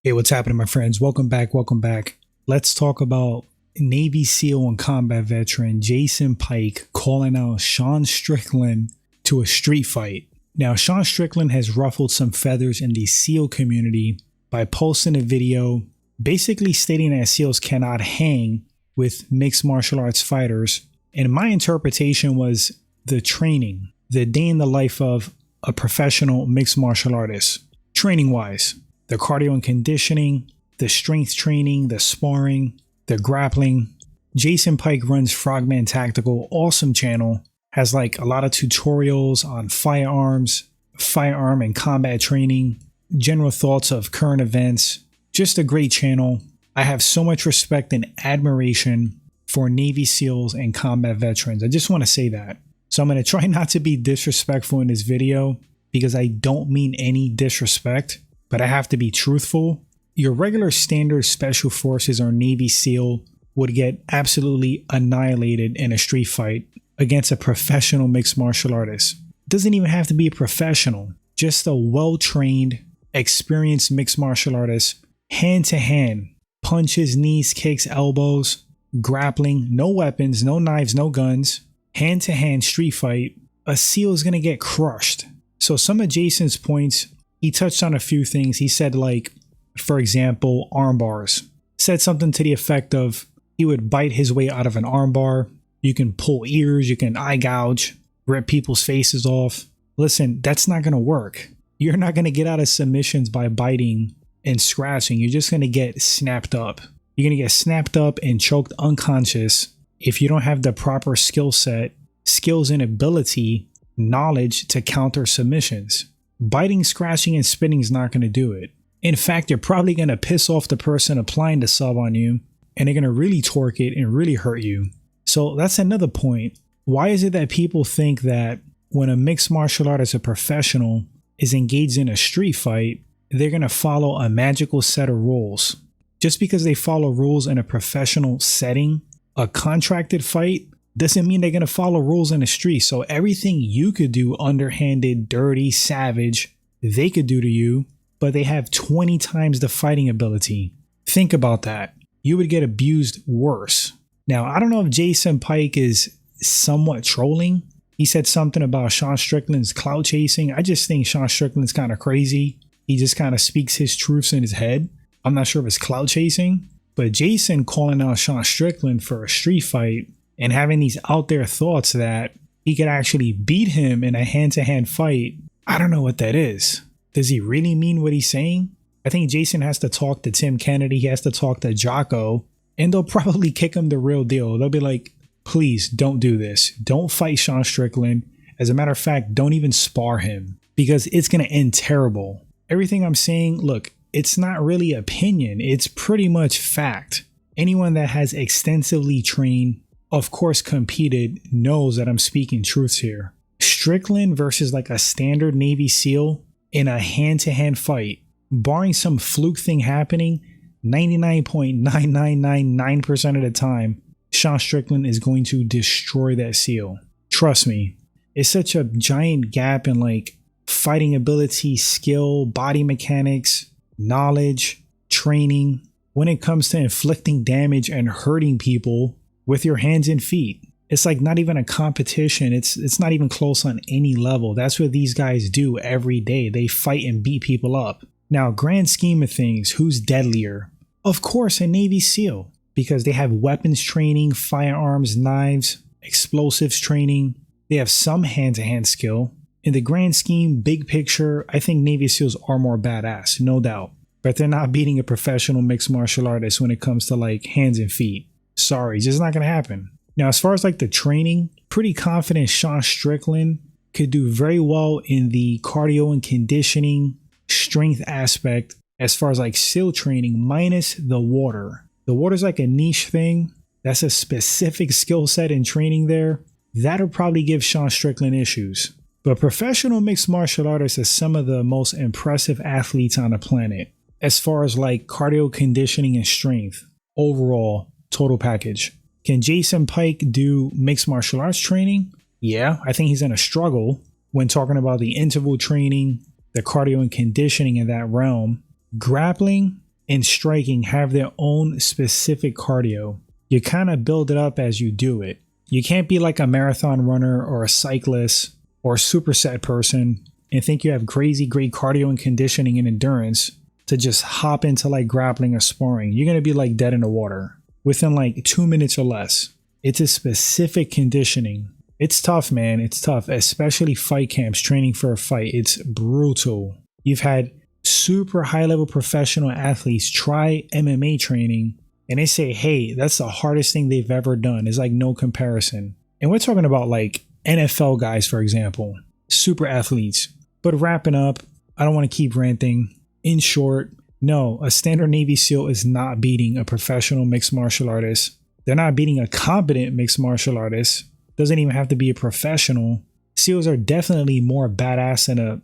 Hey, what's happening, my friends? Welcome back. Welcome back. Let's talk about Navy SEAL and combat veteran Jason Pike calling out Sean Strickland to a street fight. Now, Sean Strickland has ruffled some feathers in the SEAL community by posting a video basically stating that SEALs cannot hang with mixed martial arts fighters. And my interpretation was the training, the day in the life of a professional mixed martial artist, training-wise. The cardio and conditioning, the strength training, the sparring, the grappling. Jason Pike runs Frogman Tactical, awesome channel, has like a lot of tutorials on firearms, firearm and combat training, general thoughts of current events. Just a great channel. I have so much respect and admiration for Navy SEALs and combat veterans. I just want to say that. So I'm going to try not to be disrespectful in this video because I don't mean any disrespect. But I have to be truthful. Your regular standard special forces or Navy SEAL would get absolutely annihilated in a street fight against a professional mixed martial artist. Doesn't even have to be a professional, just a well-trained, experienced mixed martial artist, hand to hand, punches, knees, kicks, elbows, grappling, no weapons, no knives, no guns, hand to hand street fight. A SEAL is going to get crushed. So some of Jason's points, he touched on a few things. He said, like, for example, arm bars. Said something to the effect of he would bite his way out of an arm bar. You can pull ears, you can eye gouge, rip people's faces off. Listen, that's not going to work. You're not going to get out of submissions by biting and scratching. You're just going to get snapped up. You're going to get snapped up and choked unconscious if you don't have the proper skill set, skills and ability, knowledge to counter submissions. Biting, scratching, and spitting is not going to do it. In fact, you're probably going to piss off the person applying the sub on you, and they're going to really torque it and really hurt you. So that's another point. Why is it that people think that when a mixed martial artist, a professional, is engaged in a street fight, they're going to follow a magical set of rules? Just because they follow rules in a professional setting, a contracted fight, doesn't mean they're going to follow rules in the street. So everything you could do underhanded, dirty, savage, they could do to you, but they have 20 times the fighting ability. Think about that. You would get abused worse. Now, I don't know if Jason Pike is somewhat trolling. He said something about Sean Strickland's clout chasing. I just think Sean Strickland's kind of crazy. He just kind of speaks his truths in his head. I'm not sure if it's clout chasing, but Jason calling out Sean Strickland for a street fight and having these out there thoughts that he could actually beat him in a hand-to-hand fight, I don't know what that is. Does he really mean what he's saying? I think Jason has to talk to Tim Kennedy. He has to talk to Jocko, and they'll probably kick him the real deal. They'll be like, please don't do this. Don't fight Sean Strickland. As a matter of fact, don't even spar him because it's going to end terrible. Everything I'm saying, look, it's not really opinion. It's pretty much fact. Anyone that has extensively trained, of course competed, knows that I'm speaking truths here. Strickland versus like a standard Navy SEAL in a hand-to-hand fight, barring some fluke thing happening, 99.9999% of the time, Sean Strickland is going to destroy that SEAL. Trust me. It's such a giant gap in like fighting ability, skill, body mechanics, knowledge, training, when it comes to inflicting damage and hurting people with your hands and feet. It's like not even a competition. It's not even close on any level. That's what these guys do every day. They fight and beat people up. Now, grand scheme of things, who's deadlier? Of course, a Navy SEAL, because they have weapons training, firearms, knives, explosives training. They have some hand-to-hand skill. In the grand scheme, big picture, I think Navy SEALs are more badass, no doubt. But they're not beating a professional mixed martial artist when it comes to like hands and feet. Sorry, it's just not going to happen. Now, as far as like the training, pretty confident Sean Strickland could do very well in the cardio and conditioning strength aspect as far as like SEAL training minus the water. The water's like a niche thing. That's a specific skill set and training there. That'll probably give Sean Strickland issues. But professional mixed martial artists are some of the most impressive athletes on the planet as far as like cardio conditioning and strength. Overall, total package. Can Jason Pike do mixed martial arts training? Yeah, I think he's in a struggle when talking about the interval training, the cardio and conditioning in that realm. Grappling, and striking have their own specific cardio. You kind of build it up as you do it. You can't be like a marathon runner or a cyclist or a superset person and think you have crazy great cardio and conditioning and endurance to just hop into like grappling or sparring. You're going to be like dead in the water within like 2 minutes or less. It's a specific conditioning. It's tough, man. It's tough, especially fight camps, training for a fight. It's brutal. You've had super high level professional athletes try MMA training and they say, hey, that's the hardest thing they've ever done. It's like no comparison. And we're talking about like NFL guys, for example, super athletes. But wrapping up, I don't want to keep ranting. In short, no, a standard Navy SEAL is not beating a professional mixed martial artist. They're not beating a competent mixed martial artist. Doesn't even have to be a professional. SEALs are definitely more badass than a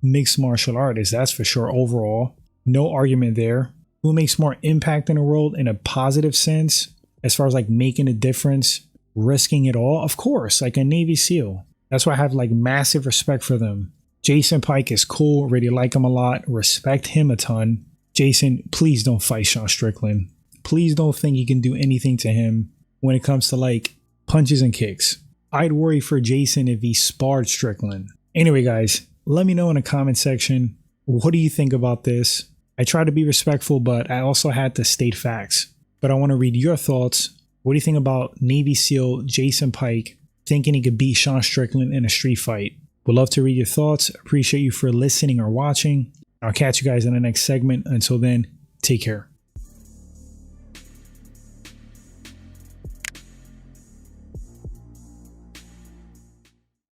mixed martial artist, that's for sure. Overall, no argument there. Who makes more impact in the world in a positive sense, as far as like making a difference, risking it all? Of course, like a Navy SEAL. That's why I have like massive respect for them. Jason Pike is cool, really like him a lot, respect him a ton. Jason, please don't fight Sean Strickland. Please don't think you can do anything to him when it comes to like punches and kicks. I'd worry for Jason if he sparred Strickland. Anyway, guys, let me know in the comment section, what do you think about this? I try to be respectful, but I also had to state facts. But I want to read your thoughts. What do you think about Navy SEAL Jason Pike thinking he could beat Sean Strickland in a street fight? Would love to read your thoughts. Appreciate you for listening or watching. I'll catch you guys in the next segment. Until then, take care.